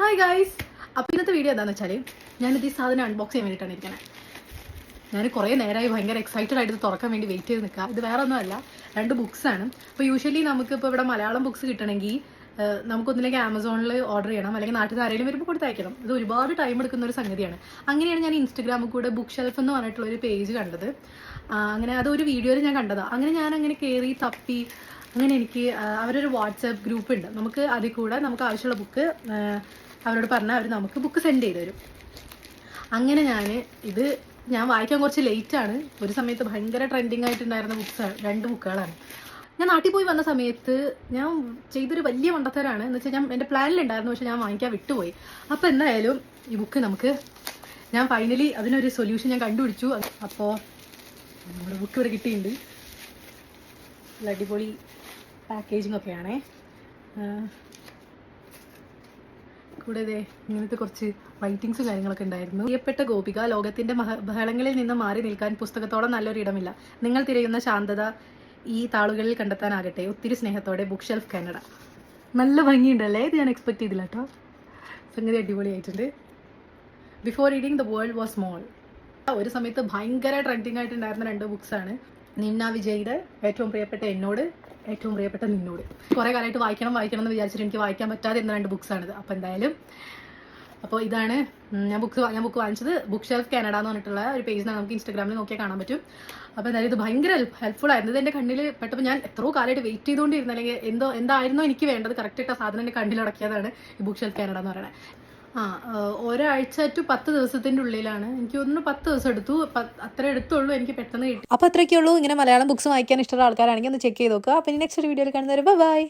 Hi guys. അപ്പോൾ ഇന്നത്തെ video എന്താണെന്ന് വെച്ചാൽ ഞാനിത് ഈ സാധനം അൺബോക്സ് ചെയ്യാൻ വേണ്ടിയിട്ടാണ് ഇരിക്കുന്നത്. ഞാൻ കുറേ നേരമായി ഭയങ്കര എക്സൈറ്റഡ് ആയിട്ട് ഇത് തുറക്കാൻ വേണ്ടി വെയിറ്റ് ചെയ്ത് നിൽക്കുക. ഇത് വേറെ ഒന്നുമല്ല, 2 ബുക്സാണ്. അപ്പോൾ യൂഷ്വലി നമുക്കിപ്പോൾ ഇവിടെ മലയാളം ബുക്സ് കിട്ടണമെങ്കിൽ നമുക്കൊന്നില്ലെങ്കിൽ ആമസോണിൽ ഓർഡർ ചെയ്യണം, അല്ലെങ്കിൽ നാട്ടിൽ നിന്ന് ആരെങ്കിലും വരുമ്പോൾ കൊടുത്തയക്കണം. ഇത് ഒരുപാട് ടൈം എടുക്കുന്ന ഒരു സംഗതിയാണ്. അങ്ങനെയാണ് ഞാൻ ഇൻസ്റ്റഗ്രാമിൽ കൂടെ ബുക്ക് ഷെൽഫ് എന്ന് പറഞ്ഞിട്ടുള്ളൊരു പേജ് കണ്ടത്. അങ്ങനെ അതൊരു വീഡിയോയിൽ ഞാൻ കണ്ടതാണ്. അങ്ങനെ ഞാൻ അങ്ങനെ കയറി തപ്പി അങ്ങനെ എനിക്ക് അവരൊരു വാട്സാപ്പ് ഗ്രൂപ്പ് ഉണ്ട്. നമുക്ക് അതിൽ കൂടെ നമുക്ക് ആവശ്യമുള്ള ബുക്ക് അവരോട് പറഞ്ഞാൽ അവർ നമുക്ക് ബുക്ക് സെൻഡ് ചെയ്ത് തരും. അങ്ങനെ ഞാൻ വായിക്കാൻ കുറച്ച് ലേറ്റാണ്. ഒരു സമയത്ത് ഭയങ്കര ട്രെൻഡിങ് ആയിട്ടുണ്ടായിരുന്ന ബുക്സാണ്, 2 ബുക്കുകളാണ്. ഞാൻ നാട്ടിൽ പോയി വന്ന സമയത്ത് ഞാൻ ചെയ്തൊരു വലിയ മണ്ടത്തരാണ്. എന്ന് വെച്ചാൽ എൻ്റെ പ്ലാനിലുണ്ടായിരുന്നു, പക്ഷെ ഞാൻ വാങ്ങിക്കാൻ വിട്ടുപോയി. അപ്പോൾ എന്തായാലും ഈ ബുക്ക് ഞാൻ ഫൈനലി അതിനൊരു സൊല്യൂഷൻ ഞാൻ കണ്ടുപിടിച്ചു. അപ്പോൾ നമ്മുടെ ബുക്ക് ഇവിടെ കിട്ടിയിട്ടുണ്ട്. അടിപൊളി പാക്കേജിങ് ഒക്കെയാണേ. കൂടാതെ ഇങ്ങനത്തെ കുറച്ച് റൈറ്റിങ്സും കാര്യങ്ങളൊക്കെ ഉണ്ടായിരുന്നു. പ്രിയപ്പെട്ട ഗോപിക, ലോകത്തിന്റെ ബഹളങ്ങളിൽ നിന്ന് മാറി നിൽക്കാൻ പുസ്തകത്തോളം നല്ലൊരു ഇടമില്ല. നിങ്ങൾ തിരയുന്ന ശാന്തത ഈ താളുകളിൽ കണ്ടെത്താനാകട്ടെ. ഒത്തിരി സ്നേഹത്തോടെ, ബുക്ക് ഷെൽഫ് കാനഡ. നല്ല ഭംഗിയുണ്ടല്ലേ? ഇത് ഞാൻ എക്സ്പെക്ട് ചെയ്തില്ല കേട്ടോ. സംഗതി അടിപൊളിയായിട്ടുണ്ട്. Before reading the world was small. ഒരു സമയത്ത് ഭയങ്കര ട്രെൻഡിങ് ആയിട്ടുണ്ടായിരുന്ന 2 ബുക്സാണ്. നിന്ന വിജയുടെ ഏറ്റവും പ്രിയപ്പെട്ട എന്നോട്, ഏറ്റവും പ്രിയപ്പെട്ട നിന്നോട്. കുറേ കാലമായിട്ട് വായിക്കണം എന്ന് വിചാരിച്ചിട്ട് എനിക്ക് വായിക്കാൻ പറ്റാതെ എന്ന 2 ബുക്സാണിത്. അപ്പോൾ എന്തായാലും ഇതാണ് ഞാൻ ബുക്ക് വാങ്ങിച്ചത്. ബുക്ക് ഷെൽഫ് കാനഡ എന്ന് പറഞ്ഞിട്ടുള്ള ഒരു പേജിനാണ്. നമുക്ക് ഇൻസ്റ്റാഗ്രാമിൽ നോക്കിയാൽ കാണാൻ പറ്റും. അപ്പോൾ എന്തായാലും ഇത് ഭയങ്കര ഹെൽപ്ഫുൾ ആയിരുന്നു. ഇത് എൻ്റെ കണ്ണിൽ പെട്ടപ്പോൾ ഞാൻ എത്രയോ കാലമായിട്ട് വെയിറ്റ് ചെയ്തുകൊണ്ടിരുന്നു, അല്ലെങ്കിൽ എന്തായിരുന്നോ എനിക്ക് വേണ്ടത് കറക്റ്റായിട്ട് ആ സാധനം എൻ്റെ കണ്ണിലടക്കിയതാണ് ഈ ബുക്ക് ഷെൽഫ് കാനഡ എന്ന് പറയുന്നത്. ഒരാഴ്ച ടു 10 ദിവസത്തിൻ്റെ ഉള്ളിലാണ്. എനിക്ക് തോന്നുന്നു 10 ദിവസം എടുത്തു. അത്ര എടുത്തുള്ളൂ, എനിക്ക് പെട്ടെന്ന് കിട്ടി. അപ്പോൾ അത്രയൊക്കെ ഉള്ളൂ. ഇങ്ങനെ മലയാളം ബുക്സ് വായിക്കാൻ ഇഷ്ടമുള്ള ആൾക്കാരാണെങ്കിൽ ഒന്ന് ചെക്ക് ചെയ്ത് നോക്കുക. അപ്പോൾ നെക്സ്റ്റ് ഒരു വീഡിയോയിൽ കാണുന്നവരെ ബൈ.